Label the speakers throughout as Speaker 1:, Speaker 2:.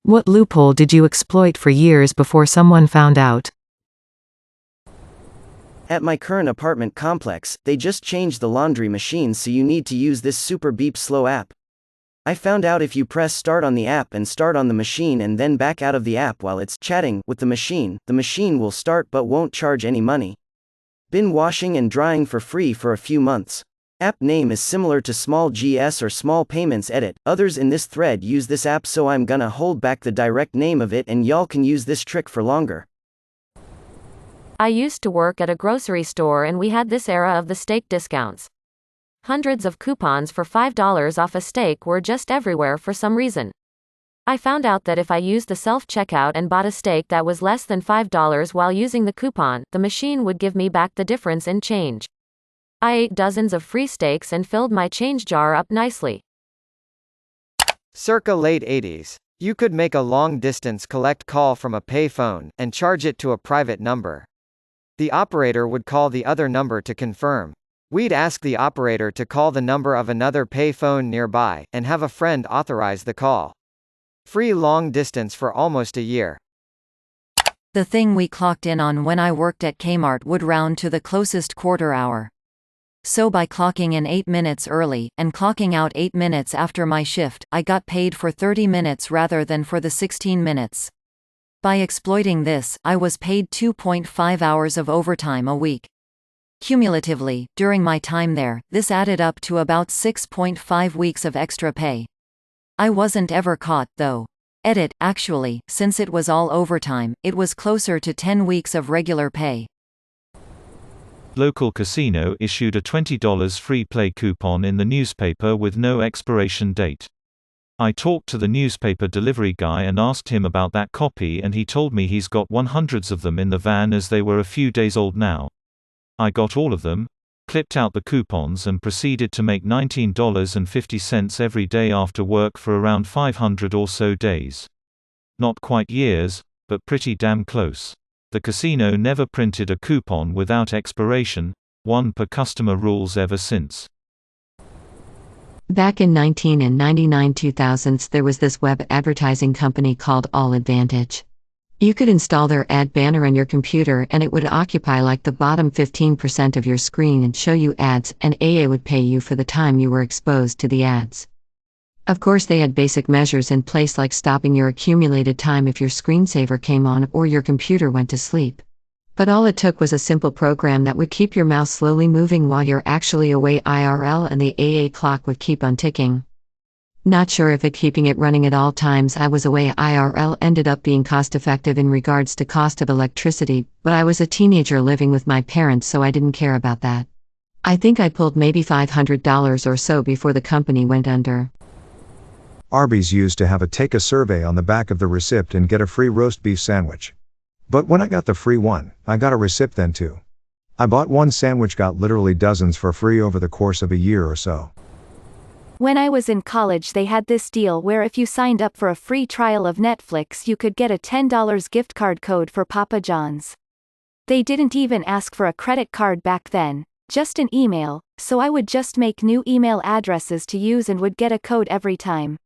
Speaker 1: What loophole did you exploit for years before someone found out?
Speaker 2: At my current apartment complex, they just changed the laundry machines, so you need to use this super beep slow app. I found out if you press start on the app and start on the machine and then back out of the app while it's chatting with the machine will start but won't charge any money. Been washing and drying for free for a few months. App name is similar to Small GS or Small Payments Edit. Others in this thread use this app, so I'm gonna hold back the direct name of it and y'all can use this trick for longer.
Speaker 3: I used to work at a grocery store and we had this era of the steak discounts. Hundreds of coupons for $5 off a steak were just everywhere for some reason. I found out that if I used the self-checkout and bought a steak that was less than $5 while using the coupon, the machine would give me back the difference in change. I ate dozens of free steaks and filled my change jar up nicely.
Speaker 4: Circa late 80s. You could make a long-distance collect call from a pay phone, and charge it to a private number. The operator would call the other number to confirm. We'd ask the operator to call the number of another pay phone nearby, and have a friend authorize the call. Free long distance for almost a year.
Speaker 5: The thing we clocked in on when I worked at Kmart would round to the closest quarter hour. So by clocking in 8 minutes early, and clocking out 8 minutes after my shift, I got paid for 30 minutes rather than for the 16 minutes. By exploiting this, I was paid 2.5 hours of overtime a week. Cumulatively, during my time there, this added up to about 6.5 weeks of extra pay. I wasn't ever caught, though. Actually, since it was all overtime, it was closer to 10 weeks of regular pay.
Speaker 6: Local casino issued a $20 free play coupon in the newspaper with no expiration date. I talked to the newspaper delivery guy and asked him about that copy, and he told me he's got hundreds of them in the van as they were a few days old now. I got all of them, clipped out the coupons and proceeded to make $19.50 every day after work for around 500 or so days. Not quite years, but pretty damn close. The casino never printed a coupon without expiration, one per customer rules ever since.
Speaker 7: Back in 1999-2000s, there was this web advertising company called All Advantage. You could install their ad banner on your computer and it would occupy like the bottom 15% of your screen and show you ads, and AA would pay you for the time you were exposed to the ads. Of course, they had basic measures in place like stopping your accumulated time if your screensaver came on or your computer went to sleep. But all it took was a simple program that would keep your mouse slowly moving while you're actually away IRL, and the AA clock would keep on ticking. Not sure if keeping it running at all times I was away IRL ended up being cost-effective in regards to cost of electricity, but I was a teenager living with my parents, so I didn't care about that. I think I pulled maybe $500 or so before the company went under.
Speaker 8: Arby's used to have a take a survey on the back of the receipt and get a free roast beef sandwich. But when I got the free one, I got a receipt then too. I bought one sandwich, got literally dozens for free over the course of a year or so.
Speaker 9: When I was in college, they had this deal where if you signed up for a free trial of Netflix, you could get a $10 gift card code for Papa John's. They didn't even ask for a credit card back then, just an email, so I would just make new email addresses to use and would get a code every time.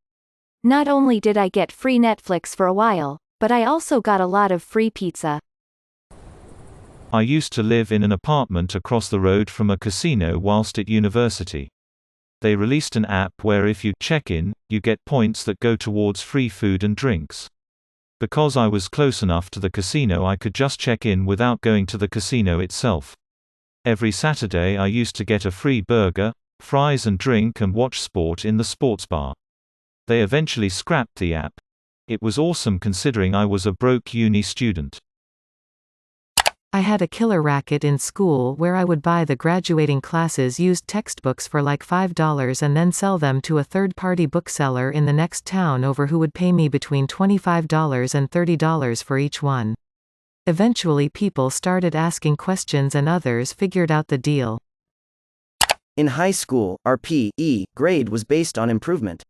Speaker 9: Not only did I get free Netflix for a while, but I also got a lot of free pizza.
Speaker 6: I used to live in an apartment across the road from a casino whilst at university. They released an app where if you check in, you get points that go towards free food and drinks. Because I was close enough to the casino, I could just check in without going to the casino itself. Every Saturday I used to get a free burger, fries and drink and watch sport in the sports bar. They eventually scrapped the app. It was awesome considering I was a broke uni student.
Speaker 1: I had a killer racket in school where I would buy the graduating classes used textbooks for like $5 and then sell them to a third-party bookseller in the next town over who would pay me between $25 and $30 for each one. Eventually people started asking questions and others figured out the deal.
Speaker 2: In high school, our PE grade was based on improvement.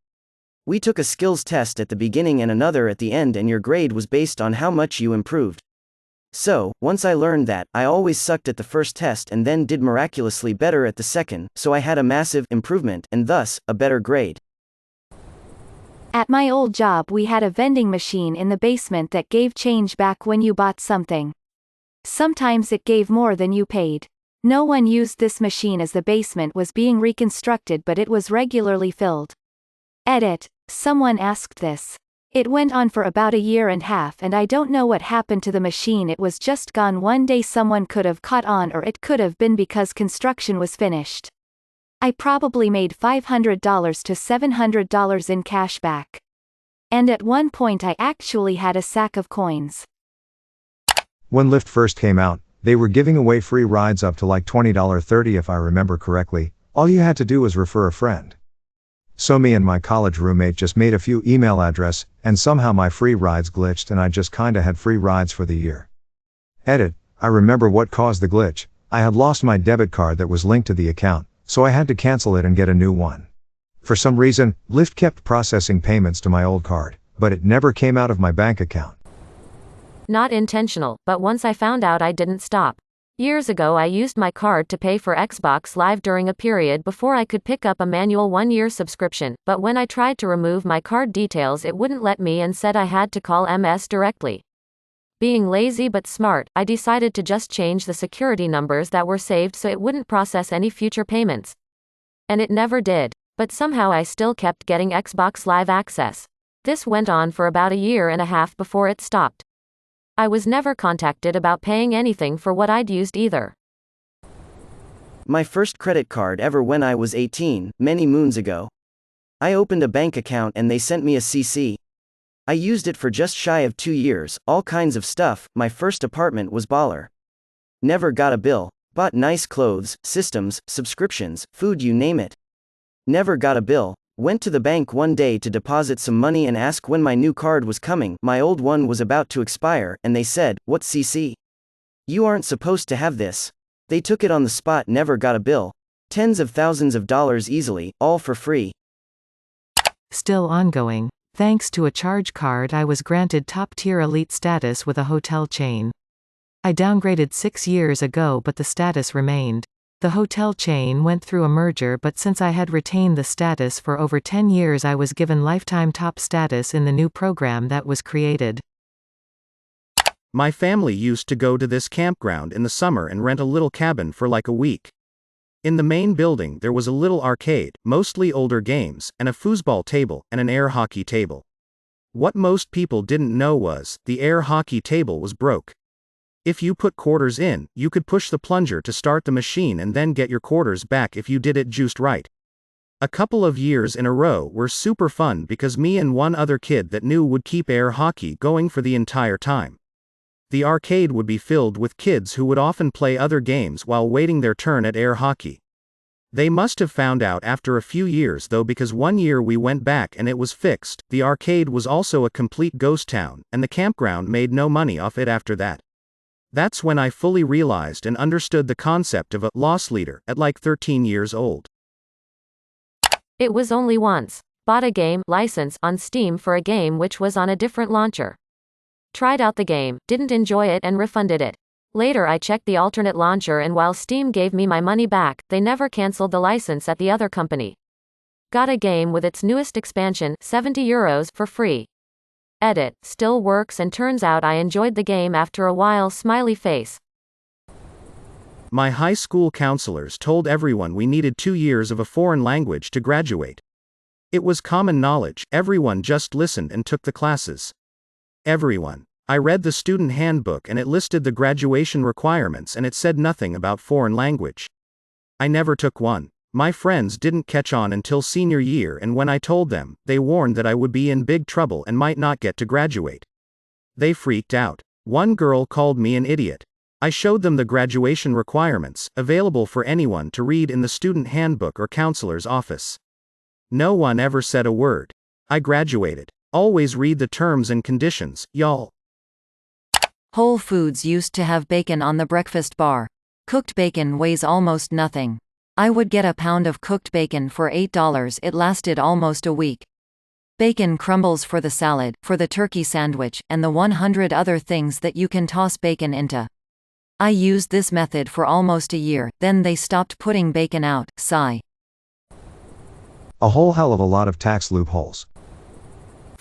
Speaker 2: We took a skills test at the beginning and another at the end, and your grade was based on how much you improved. So, once I learned that, I always sucked at the first test and then did miraculously better at the second, so I had a massive improvement and thus, a better grade.
Speaker 9: At my old job we had a vending machine in the basement that gave change back when you bought something. Sometimes it gave more than you paid. No one used this machine as the basement was being reconstructed, but it was regularly filled. Edit. Someone asked this. It went on for about a year and a half and I don't know what happened to the machine. It was just gone one day. Someone could have caught on, or it could have been because construction was finished. I probably made $500 to $700 in cash back. And at one point I actually had a sack of coins.
Speaker 8: When Lyft first came out, they were giving away free rides up to like $20.30 if I remember correctly. All you had to do was refer a friend. So me and my college roommate just made a few email address, and somehow my free rides glitched and I just kinda had free rides for the year. Edit. I remember what caused the glitch. I had lost my debit card that was linked to the account, so I had to cancel it and get a new one. For some reason, Lyft kept processing payments to my old card, but it never came out of my bank account.
Speaker 3: Not intentional, but once I found out I didn't stop. Years ago I used my card to pay for Xbox Live during a period before I could pick up a manual 1-year subscription, but when I tried to remove my card details it wouldn't let me and said I had to call MS directly. Being lazy but smart, I decided to just change the security numbers that were saved so it wouldn't process any future payments. And it never did. But somehow I still kept getting Xbox Live access. This went on for about a year and a half before it stopped. I was never contacted about paying anything for what I'd used either.
Speaker 2: My first credit card ever when I was 18, many moons ago. I opened a bank account and they sent me a CC. I used it for just shy of 2 years, all kinds of stuff. My first apartment was baller. Never got a bill. Bought nice clothes, systems, subscriptions, food, you name it. Never got a bill. Went to the bank one day to deposit some money and ask when my new card was coming. My old one was about to expire, and they said, "What CC? You aren't supposed to have this." They took it on the spot. Never got a bill. Tens of thousands of dollars easily, all for free.
Speaker 1: Still ongoing. Thanks to a charge card I was granted top-tier elite status with a hotel chain. I downgraded 6 years ago but the status remained. The hotel chain went through a merger, but since I had retained the status for over 10 years I was given lifetime top status in the new program that was created.
Speaker 10: My family used to go to this campground in the summer and rent a little cabin for like a week. In the main building there was a little arcade, mostly older games, and a foosball table, and an air hockey table. What most people didn't know was, the air hockey table was broke. If you put quarters in, you could push the plunger to start the machine and then get your quarters back if you did it just right. A couple of years in a row were super fun because me and one other kid that knew would keep air hockey going for the entire time. The arcade would be filled with kids who would often play other games while waiting their turn at air hockey. They must have found out after a few years though, because one year we went back and it was fixed. The arcade was also a complete ghost town, and the campground made no money off it after that. That's when I fully realized and understood the concept of a loss leader at like 13 years old.
Speaker 3: It was only once. Bought a game license on Steam for a game which was on a different launcher. Tried out the game, didn't enjoy it and refunded it. Later I checked the alternate launcher and while Steam gave me my money back, they never canceled the license at the other company. Got a game with its newest expansion, €70, for free. Edit. Still works and turns out I enjoyed the game after a while. Smiley face.
Speaker 10: My high school counselors told everyone we needed 2 years of a foreign language to graduate. It was common knowledge, everyone just listened and took the classes. Everyone. I read the student handbook and it listed the graduation requirements and it said nothing about foreign language. I never took one. My friends didn't catch on until senior year, and when I told them, they warned that I would be in big trouble and might not get to graduate. They freaked out. One girl called me an idiot. I showed them the graduation requirements, available for anyone to read in the student handbook or counselor's office. No one ever said a word. I graduated. Always read the terms and conditions, y'all.
Speaker 5: Whole Foods used to have bacon on the breakfast bar. Cooked bacon weighs almost nothing. I would get a pound of cooked bacon for $8. It lasted almost a week. Bacon crumbles for the salad, for the turkey sandwich, and the 100 other things that you can toss bacon into. I used this method for almost a year, then they stopped putting bacon out. Sigh.
Speaker 8: A whole hell of a lot of tax loopholes.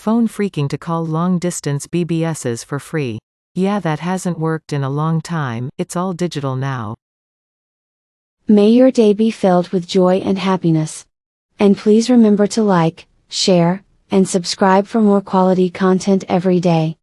Speaker 1: Phone freaking to call long-distance BBSs for free. Yeah, that hasn't worked in a long time, it's all digital now.
Speaker 11: May your day be filled with joy and happiness. And please remember to like, share, and subscribe for more quality content every day.